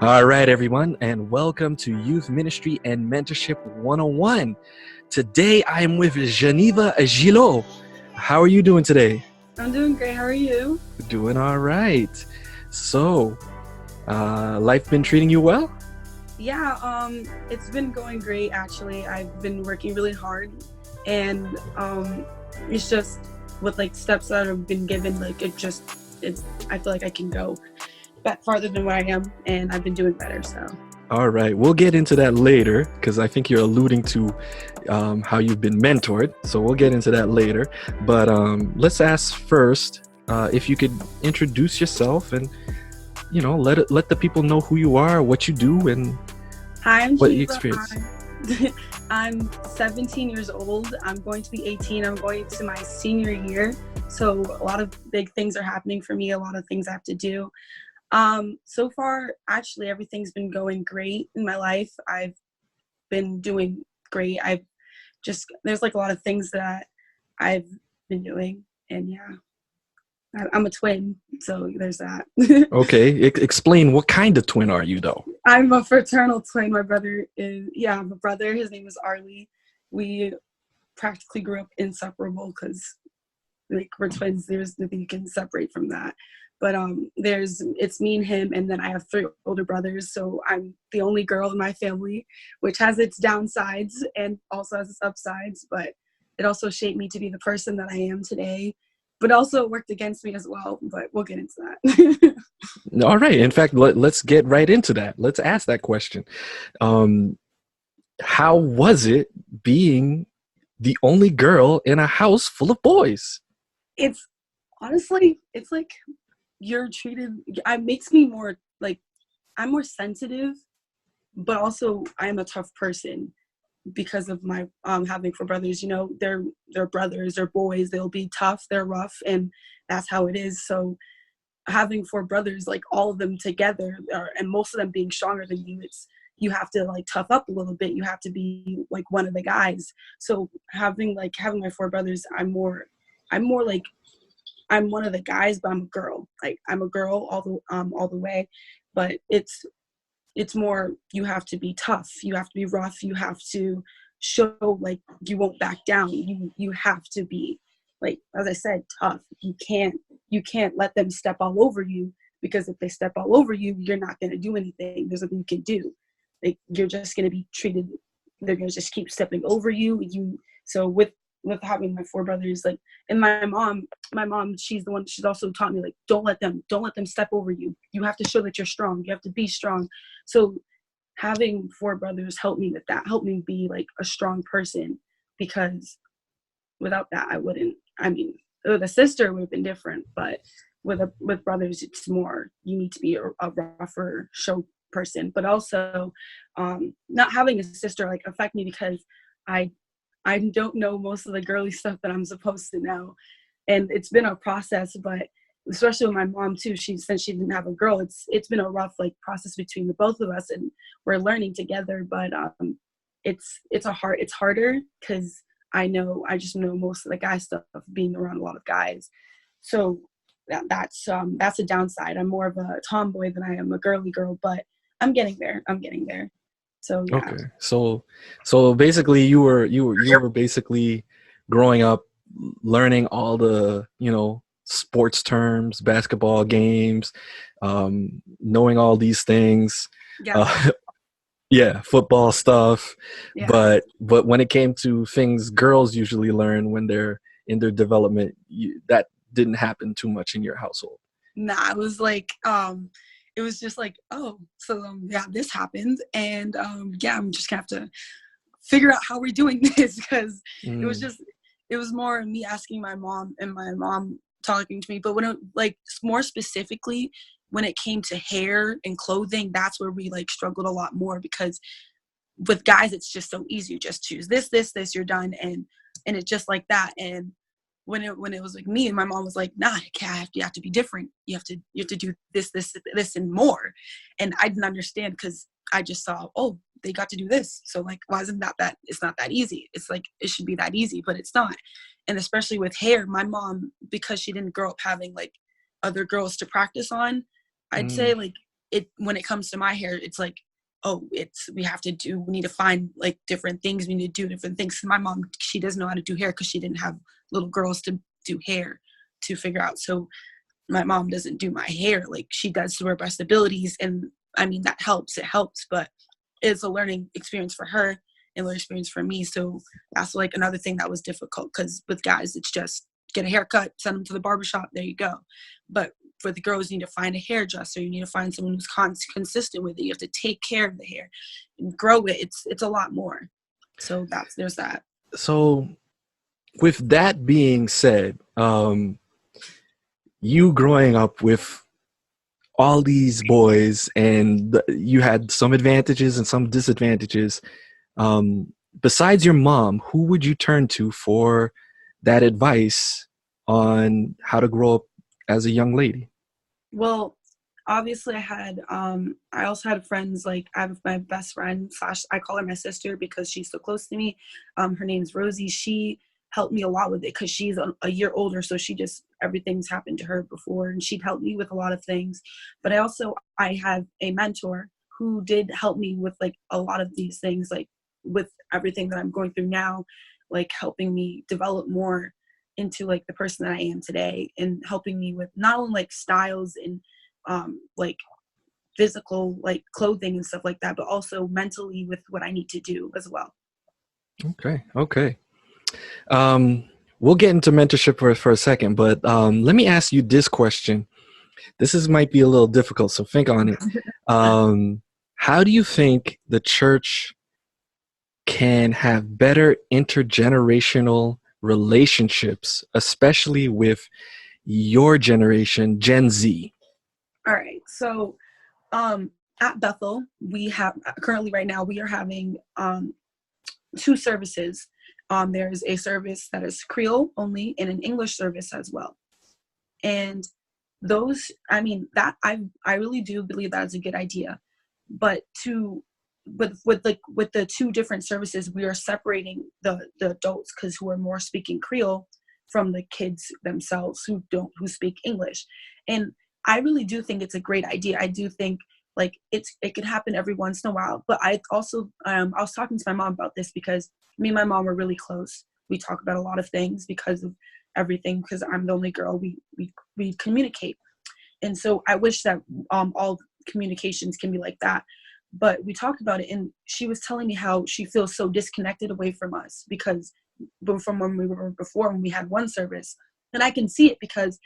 All right, everyone, and welcome to Youth Ministry and Mentorship 101. Today, I am with Geneva Gilot. How are you doing today? I'm doing great. How are you? Doing all right. So, life been treating you well? Yeah, it's been going great actually. I've been working really hard and it's just with like steps that have been given, like it's I feel like I can go back farther than where I am and I've been doing better. So All right, we'll get into that later because I think you're alluding to how you've been mentored. So we'll get into that later. But let's ask first if you could introduce yourself and let the people know who you are, what you do, and Hi, I'm what you Geneva. experience. I'm 17 years old. I'm going to be 18. I'm going to my senior year. So a lot of big things are happening for me, a lot of things I have to do. So far, actually, everything's been going great in my life. I've been doing great. There's like a lot of things that I've been doing. And yeah, I'm a twin. So there's that. Okay, explain what kind of twin are you, though? I'm a fraternal twin. My brother is, yeah, I have a brother. His name is Arlie. We practically grew up inseparable because like we're twins. There's nothing you can separate from that. But it's me and him, and then I have 3 older brothers. So I'm the only girl in my family, which has its downsides and also has its upsides. But it also shaped me to be the person that I am today. But also worked against me as well. But we'll get into that. All right. In fact, let's get right into that. Let's ask that question. Um, how was it being the only girl in a house full of boys? It's honestly, it's like you're treated. It makes me more like I'm more sensitive, but also I am a tough person because of my having 4 brothers. You know, they're brothers, they're boys. They'll be tough, they're rough, and that's how it is. So having 4 brothers, like all of them together, and most of them being stronger than you, you have to like tough up a little bit. You have to be like one of the guys. So having my 4 brothers, I'm more like I'm one of the guys, but I'm a girl. Like I'm a girl all the way. But it's more you have to be tough. You have to be rough. You have to show like you won't back down. You have to be like, as I said, tough. You can't let them step all over you, because if they step all over you, you're not gonna do anything. There's nothing you can do. Like you're just gonna be treated. They're gonna just keep stepping over you. So with having my 4 brothers, like, and my mom, she's the one. She's also taught me like don't let them step over you. You have to show that you're strong. You have to be strong. So having 4 brothers helped me with that. Helped me be like a strong person, because without that I wouldn't. I mean, with a sister would have been different, but with brothers, it's more you need to be a rougher show person. But also, not having a sister like affect me because I I don't know most of the girly stuff that I'm supposed to know, and it's been a process. But especially with my mom too, since she didn't have a girl, it's been a rough like process between the both of us, and we're learning together. But it's harder because I just know most of the guy stuff being around a lot of guys. So that's a downside. I'm more of a tomboy than I am a girly girl, but I'm getting there. So yeah. Okay, so basically, you were basically growing up, learning all the sports terms, basketball games, knowing all these things. Yeah. Uh, yeah, football stuff. Yeah. But when it came to things girls usually learn when they're in their development, that didn't happen too much in your household. Nah, it was just like, oh, so yeah, this happened, and yeah, I'm just gonna have to figure out how we're doing this, because Mm, it was more me asking my mom and my mom talking to me. But when it, like more specifically when it came to hair and clothing, that's where we like struggled a lot more, because with guys it's just so easy. You just choose this, you're done, and it's just like that. And when it was like me and my mom was like, nah, you have to be different. You have to do this and more. And I didn't understand, because I just saw, oh, they got to do this. So like, why isn't that it's not that easy? It's like, it should be that easy, but it's not. And especially with hair, my mom, because she didn't grow up having like other girls to practice on, I'd say mm, like when it comes to my hair, it's like, oh, we need to find like different things. We need to do different things. My mom, she doesn't know how to do hair because she didn't have little girls to do hair to figure out. So my mom doesn't do my hair. Like, she does to her best abilities. And I mean, it helps, but it's a learning experience for her and learning experience for me. So that's like another thing that was difficult, because with guys, it's just get a haircut, send them to the barbershop, there you go. But for the girls, you need to find a hairdresser. You need to find someone who's consistent with it. You have to take care of the hair and grow it. It's a lot more. So there's that. So with that being said, you growing up with all these boys, and you had some advantages and some disadvantages. Besides your mom, who would you turn to for that advice on how to grow up as a young lady? Well, obviously I also had friends, like I have my best friend / I call her my sister because she's so close to me. Her name's Rosie. She helped me a lot with it because she's a year older, so everything's happened to her before, and she'd help me with a lot of things. But I have a mentor who did help me with like a lot of these things, like with everything that I'm going through now, like helping me develop more into like the person that I am today, and helping me with not only like styles and like physical like clothing and stuff like that, but also mentally with what I need to do as well. Okay. We'll get into mentorship for a second, but let me ask you this question. Might be a little difficult, so think on it. How do you think the church can have better intergenerational relationships, especially with your generation, Gen Z? All right. So at Bethel, we have currently right now we are having 2 services. There's a service that is Creole only and an English service as well. And those, I mean, that I really do believe that is a good idea. But with the 2 different services, we are separating the adults who are more speaking Creole from the kids themselves who speak English. And I really do think it's a great idea. I do think like it could happen every once in a while. But I also I was talking to my mom about this because me and my mom are really close. We talk about a lot of things because of everything, because I'm the only girl. We communicate. And so I wish that all communications can be like that. But we talked about it, and she was telling me how she feels so disconnected away from us because from when we were before, when we had one service. And I can see it because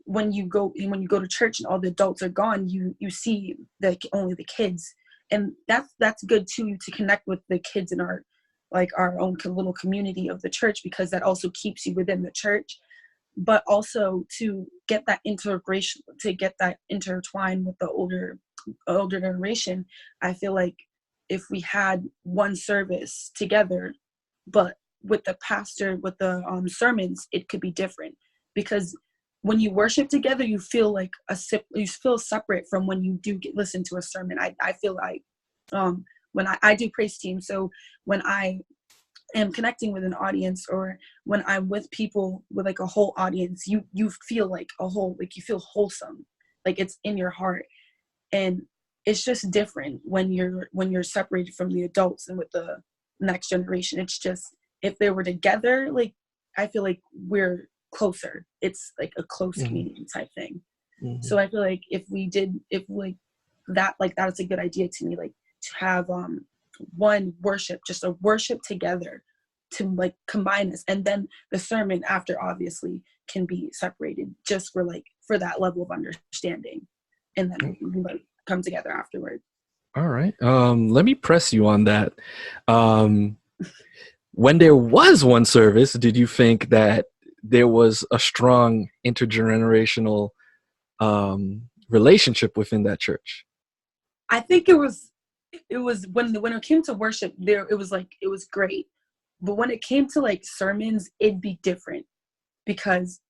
when you go to church and all the adults are gone, you see only the kids, and that's good too, to connect with the kids in our own little community of the church, because that also keeps you within the church. But also to get that integration, to get that intertwined with the older generation. I feel like if we had one service together, but with the pastor, with the sermons, it could be different, because when you worship together, you feel like you feel separate from when you do listen to a sermon. I feel like when I do praise team, so when I am connecting with an audience, or when I'm with people with like a whole audience, you feel like a whole, like you feel wholesome, like it's in your heart. And it's just different when you're separated from the adults and with the next generation. It's just, if they were together, like I feel like we're closer. It's like a close community type thing. So I feel like if that's a good idea to me, like to have one worship, just a worship together, to like combine this, and then the sermon after obviously can be separated, just for that level of understanding, and then we like come together afterward. All right. Let me press you on that. When there was one service, did you think that there was a strong intergenerational relationship within that church? I think it was when it came to worship, it was great. But when it came to like sermons, it'd be different, because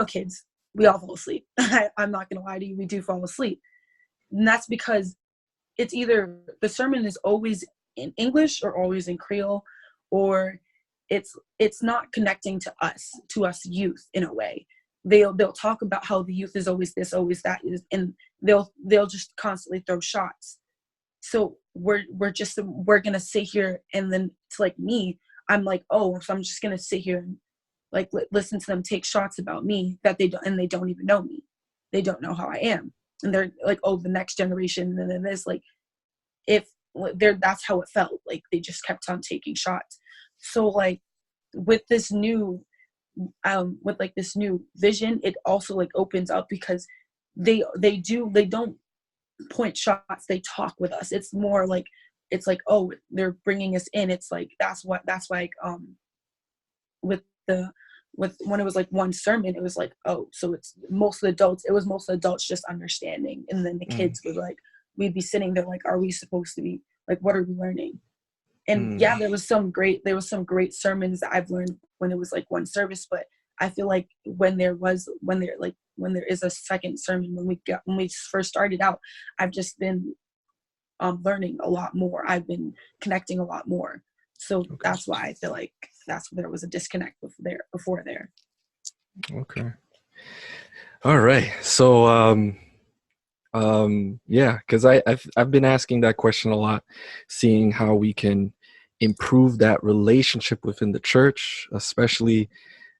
kids, we all fall asleep. I'm not gonna lie to you, we do fall asleep. And that's because it's either the sermon is always in English or always in Creole, or it's not connecting to us youth in a way. they'll talk about how the youth is always this, always that, and they'll just constantly throw shots. So we're gonna sit here, and then it's like me, I'm like, oh, so I'm just gonna sit here and like listen to them take shots about me that they don't even know me. They don't know how I am, and they're like, oh, the next generation, and then this, like, if that's how it felt. Like they just kept on taking shots. So like with this new vision, it also like opens up, because they don't point shots, they talk with us. It's more like, it's like, oh, they're bringing us in. It's like that's why with when it was like one sermon, it was like, oh, so it was most adults just understanding, and then the kids were like, we'd be sitting there like, are we supposed to be like, what are we learning? And yeah, there was some great sermons that I've learned when it was like one service, but I feel like when there is a second sermon, when we first started out, I've just been learning a lot more. I've been connecting a lot more. So that's why I feel like there was a disconnect before there. Okay. All right. So yeah, because I've been asking that question a lot, seeing how we can improve that relationship within the church, especially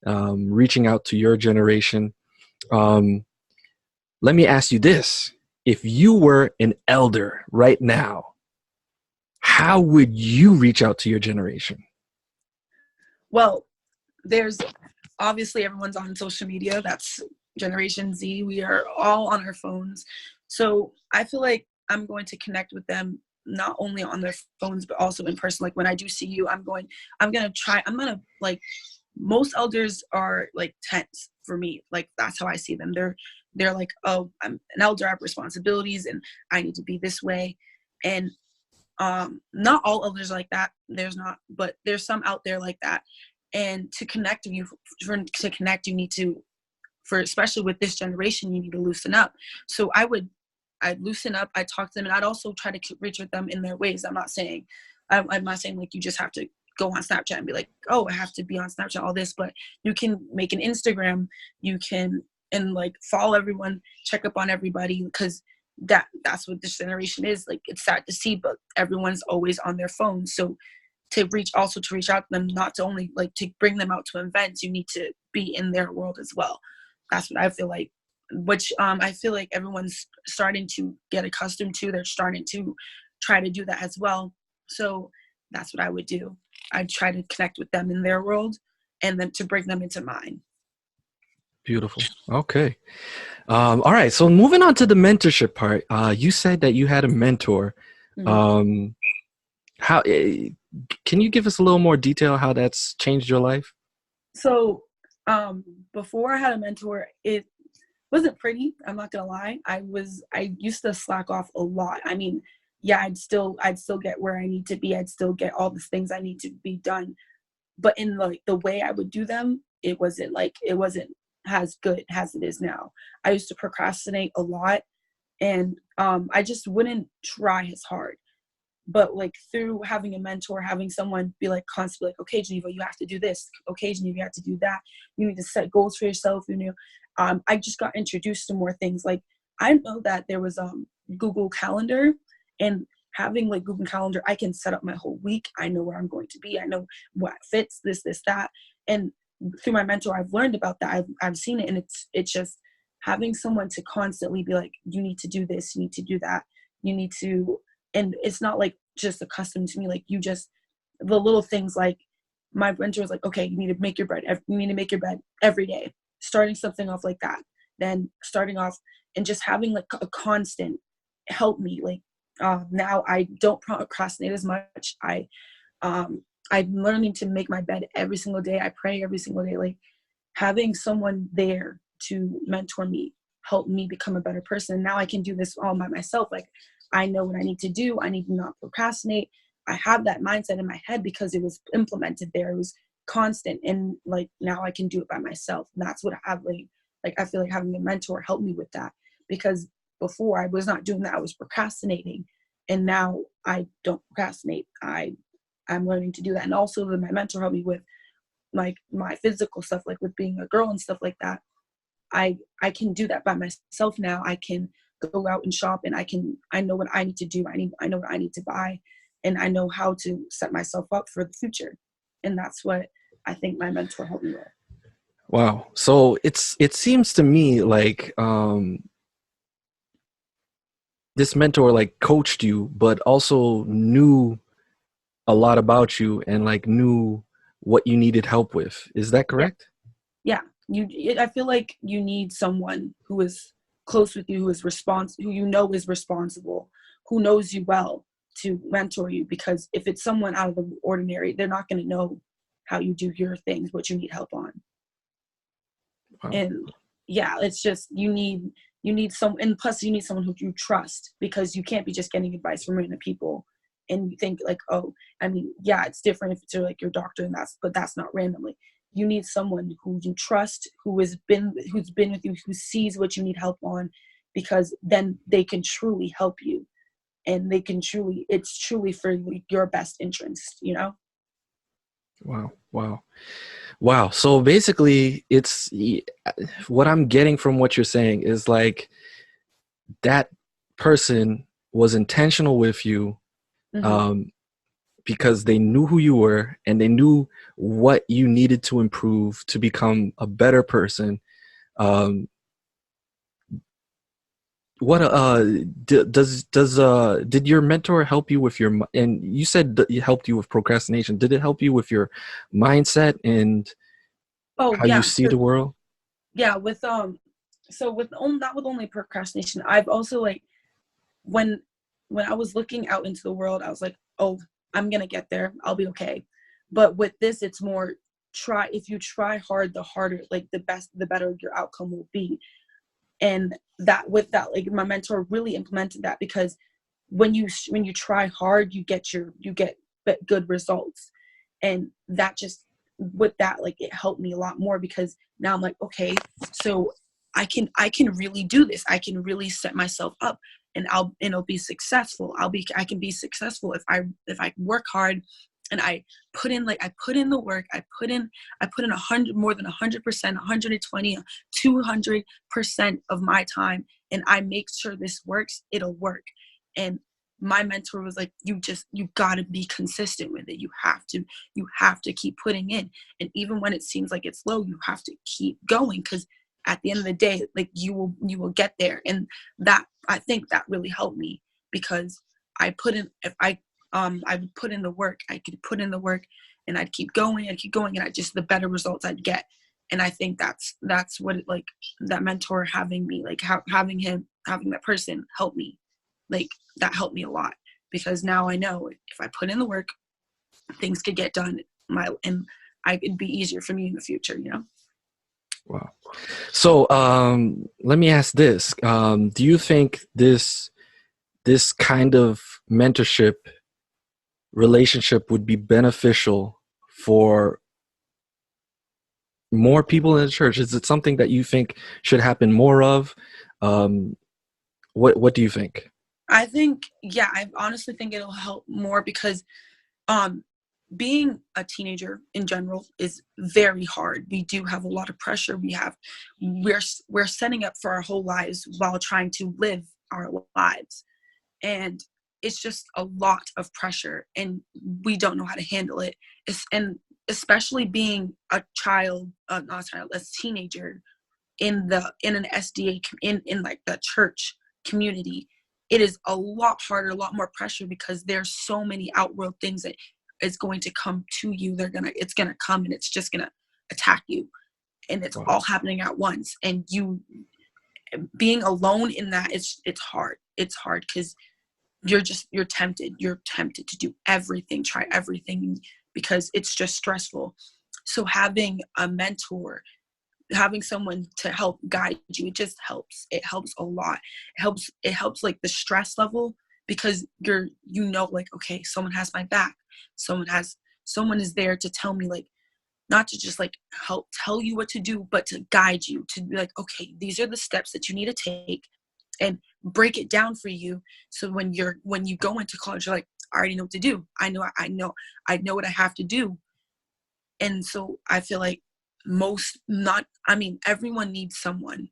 reaching out to your generation. Let me ask you this. If you were an elder right now, how would you reach out to your generation? Well, there's obviously everyone's on social media. That's Generation Z. We are all on our phones. So I feel like I'm going to connect with them not only on their phones, but also in person. Like when I do see you, I'm gonna like, most elders are like tents for me. Like that's how I see them. They're like, oh, I'm an elder, I have responsibilities, and I need to be this way. And not all elders are like that. But there's some out there like that. And to connect you need to, especially with this generation, you need to loosen up. So I'd loosen up, I'd talk to them, and I'd also try to reach with them in their ways. I'm not saying like you just have to go on Snapchat and be like, oh, I have to be on Snapchat, all this, but you can make an Instagram, you can, and like follow everyone, check up on everybody, because that's what this generation is. Like, it's sad to see, but everyone's always on their phone. So to reach out to them, not to only like to bring them out to events, you need to be in their world as well. That's what I feel like, which I feel like everyone's starting to get accustomed to. They're starting to try to do that as well. So that's what I would do. I'd try to connect with them in their world, and then to bring them into mine. Beautiful. Okay. All right. So moving on to the mentorship part, you said that you had a mentor. Mm-hmm. How can you give us a little more detail how that's changed your life? So before I had a mentor, it wasn't pretty. I'm not gonna lie. I used to slack off a lot. I mean, yeah, I'd still get where I need to be. I'd still get all the things I need to be done. But in like the way I would do them, it wasn't as good as it is now. I used to procrastinate a lot, and I just wouldn't try as hard. But like through having a mentor, having someone be like constantly like, okay, Geneva, you have to do this. Okay, Geneva, you have to do that. You need to set goals for yourself. I just got introduced to more things. Like I know that there was Google Calendar, and having like Google Calendar, I can set up my whole week. I know where I'm going to be. I know what fits, this, that. And through my mentor, I've learned about that. I've seen it, and it's just having someone to constantly be like, you need to do this, you need to do that, you need to. And it's not like just accustomed to me, like the little things, like my mentor was like, okay, you need to make your bed every day, starting something off like that, then starting off and just having like a constant help me. Like now I don't procrastinate as much. I'm learning to make my bed every single day. I pray every single day. Like having someone there to mentor me, help me become a better person. Now I can do this all by myself. Like I know what I need to do. I need to not procrastinate. I have that mindset in my head because it was implemented there. It was constant. And like now I can do it by myself. And that's what I have. Like I feel like having a mentor helped me with that, because before I was not doing that. I was procrastinating. And now I don't procrastinate. I'm learning to do that. And also my mentor helped me with like my physical stuff, like with being a girl and stuff like that. I can do that by myself now. I can go out and shop, and I know what I need to do. I know what I need to buy, and I know how to set myself up for the future. And that's what I think my mentor helped me with. Wow. So it seems to me like this mentor like coached you, but also knew a lot about you and like knew what you needed help with. Is that Yeah. correct? Yeah. I feel like you need someone who is close with you, who you know is responsible, who knows you well, to mentor you, because if it's someone out of the ordinary, they're not going to know how you do your things, what you need help on. Wow. And yeah, it's just you need some, and plus you need someone who you trust, because you can't be just getting advice from random people and you think like, oh, I mean, yeah, it's different if it's like your doctor, and but that's not randomly. You need someone who you trust, who's been with you, who sees what you need help on, because then they can truly help you, and it's truly for your best interest, you know? Wow. Wow. Wow. So basically, it's what I'm getting from what you're saying is like that person was intentional with you, Hmm. um, because they knew who you were and they knew what you needed to improve to become a better person. Um, what did your mentor help you with and you said that it helped you with procrastination? Did it help you with your mindset and Oh how you yeah. see the world? Yeah, with so with not with only procrastination, I've also like, when I was looking out into the world, I was like, oh, I'm gonna get there, I'll be okay. But with this, it's more, if you try hard, the harder, like the better your outcome will be. And that, with that, like, my mentor really implemented that, because when you try hard, you get good results. And that just, with that, like, it helped me a lot more, because now I'm like, okay, so I can really do this. I can really set myself up, and it'll be successful. I can be successful if I work hard, and I put in the work. I put in 100, more than 100%, 120, 200% of my time, and I make sure this works, it'll work. And my mentor was like, you gotta be consistent with it. You have to keep putting in. And even when it seems like it's low, you have to keep going, because at the end of the day, like, you will get there. And that, I think that really helped me, because I would put in the work. I could put in the work, and I'd keep going and I just, the better results I'd get. And I think that's what it, like, that mentor, having me, like, having that person help me, like, that helped me a lot, because now I know if I put in the work, things could get done. It'd be easier for me in the future, you know? Wow. So let me ask this. Do you think this kind of mentorship relationship would be beneficial for more people in the church? Is it something that you think should happen more of? Um, what do you think? I think, yeah, I honestly think it'll help more, because um being a teenager in general is very hard. We do have a lot of pressure. We're setting up for our whole lives while trying to live our lives. And it's just a lot of pressure, and we don't know how to handle it. And especially being a child, not a child, a teenager in an SDA, in like the church community, it is a lot harder, a lot more pressure, because there's so many outworld things that is going to come to you. It's gonna come, and it's just gonna attack you, and it's Wow. all happening at once. And you being alone in that, it's hard. It's hard, because you're tempted to do everything, try everything, because it's just stressful. So having a mentor, having someone to help guide you, it helps a lot. It helps like the stress level, because like, okay, someone has my back. Someone is there to tell me, like, not to just like help tell you what to do, but to guide you, to be like, okay, these are the steps that you need to take, and break it down for you. So when you go into college, you're like, I already know what to do. I know what I have to do. And so I feel like everyone needs someone,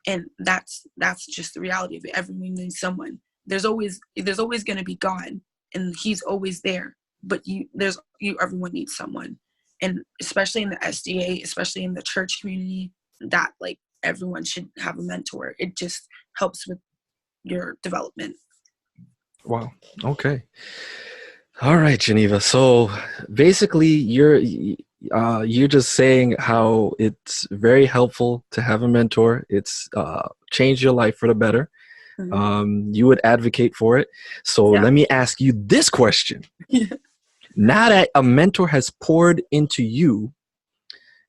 and that's just the reality of it. Everyone needs someone. There's always going to be God, and he's always there, but everyone needs someone. And especially in the SDA, especially in the church community, that like everyone should have a mentor. It just helps with your development. Wow. Okay. All right, Geneva. So basically, you're just saying how it's very helpful to have a mentor. It's changed your life for the better. Mm-hmm. You would advocate for it. So let me ask you this question. Now that a mentor has poured into you,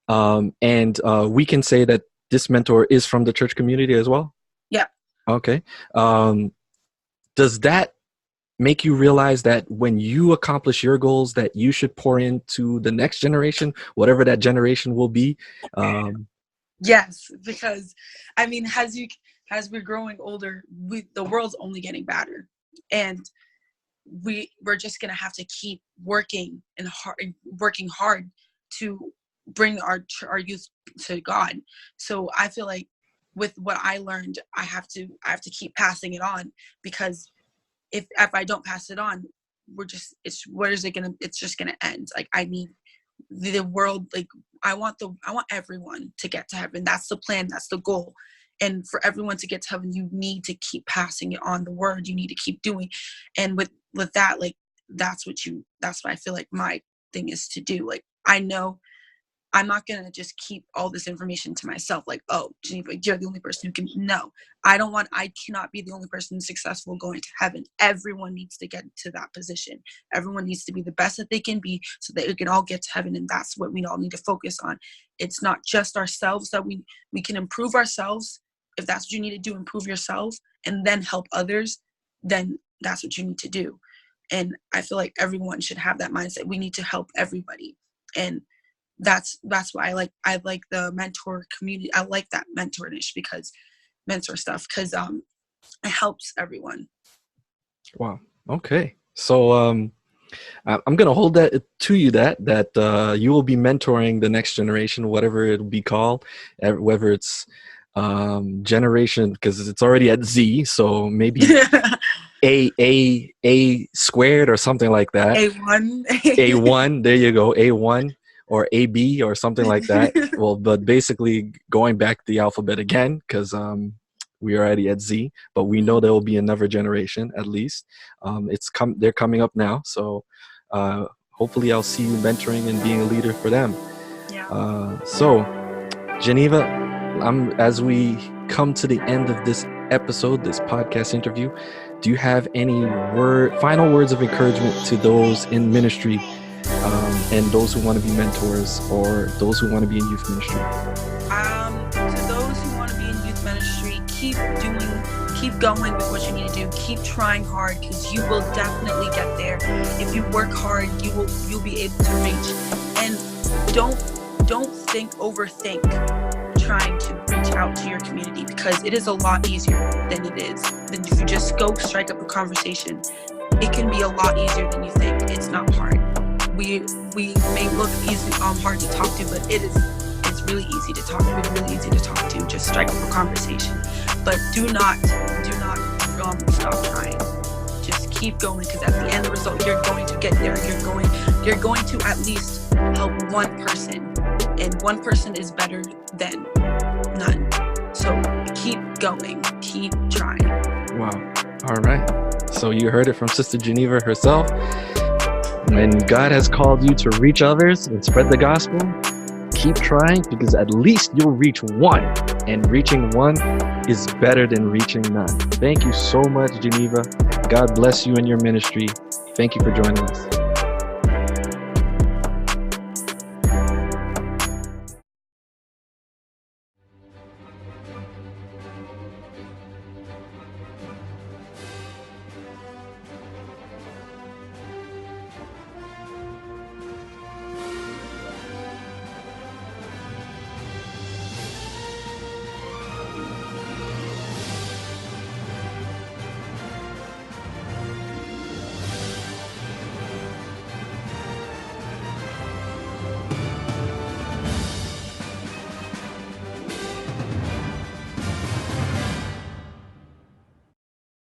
and we can say that this mentor is from the church community as well? Yeah. Okay. Does that make you realize that when you accomplish your goals, that you should pour into the next generation, whatever that generation will be? Yes, because I mean, as we're growing older, the world's only getting better, and we're just gonna have to keep working hard to bring our youth to God. So I feel like with what I learned, I have to keep passing it on, because if I don't pass it on, it's just gonna end. Like, I need the world, like I want everyone to get to heaven. That's the plan, that's the goal. And for everyone to get to heaven, you need to keep passing it on, the word. You need to keep doing. And with that, like that's what I feel like my thing is to do. Like, I know I'm not going to just keep all this information to myself. Like, oh, Geneva, you're the only person who can. No, I cannot be the only person successful going to heaven. Everyone needs to get to that position. Everyone needs to be the best that they can be so that we can all get to heaven. And that's what we all need to focus on. It's not just ourselves, that we can improve ourselves. If that's what you need to do, improve yourself and then help others, then that's what you need to do. And I feel like everyone should have that mindset. We need to help everybody. And that's why I like the mentor community. I like that mentor stuff because it helps everyone. Wow. Okay. So I'm going to hold that to you that you will be mentoring the next generation, whatever it'll be called, whether it's generation, because it's already at Z, so maybe A squared or something like that. A1. A1, there you go, A1 or AB or something like that. Well, but basically going back the alphabet again, because we're already at Z, but we know there will be another generation at least. They're coming up now, so hopefully I'll see you mentoring and being a leader for them. Yeah. So Geneva, as we come to the end of this episode, this podcast interview, do you have any final words of encouragement to those in ministry and those who want to be mentors or those who want to be in youth ministry? To those who want to be in youth ministry, keep going with what you need to do. Keep trying hard, because you will definitely get there. If you work hard, you'll be able to reach. And don't overthink trying to reach out to your community, because it is a lot easier than if you just go strike up a conversation. It can be a lot easier than you think. It's not hard. We may look easy, hard to talk to, but it's really easy to talk. It's really easy to talk to. Just strike up a conversation, but do not stop trying. Just keep going, because at the end of the result, you're going to get there. You're going to at least help one person, and one person is better than none. So keep going, keep trying. Wow. All right. So you heard it from Sister Geneva herself. When God has called you to reach others and spread the gospel, keep trying, because at least you'll reach one, and reaching one is better than reaching none. Thank you so much, Geneva. God bless you in your ministry. Thank you for joining us.